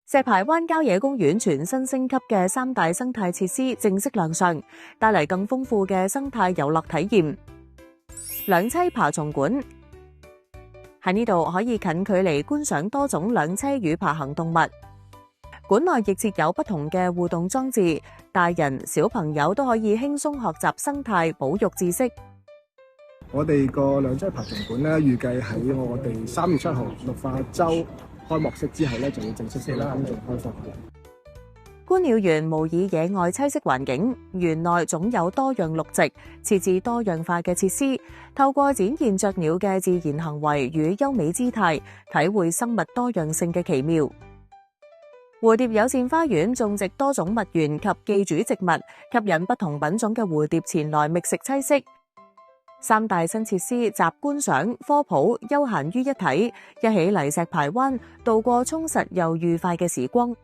石排灣郊野公園全新升級嘅3大生態設施正式亮相，帶嚟更豐富嘅生態遊樂體驗。兩棲爬蟲館喺呢度可以近距離觀賞多種兩棲與爬行動物。館內亦設有不同嘅互動裝置，大人小朋友都可以輕鬆學習生態保育知識。我哋個兩棲爬蟲館咧，預計喺我哋3月7號綠化週開幕式之後咧，就會正式對公眾開放嘅。觀鳥園模擬野外棲息環境，園內總有多樣綠植，設置多樣化嘅設施，透過展現雀鳥嘅自然行為與優美姿態，體會生物多樣性嘅奇妙。蝴蝶友善花園種植多種蜜源及寄主植物，吸引不同品種嘅蝴蝶前來覓食棲息。3大新設施集觀賞、科普、休閒於一體，一起嚟石排灣度過充實又愉快嘅時光。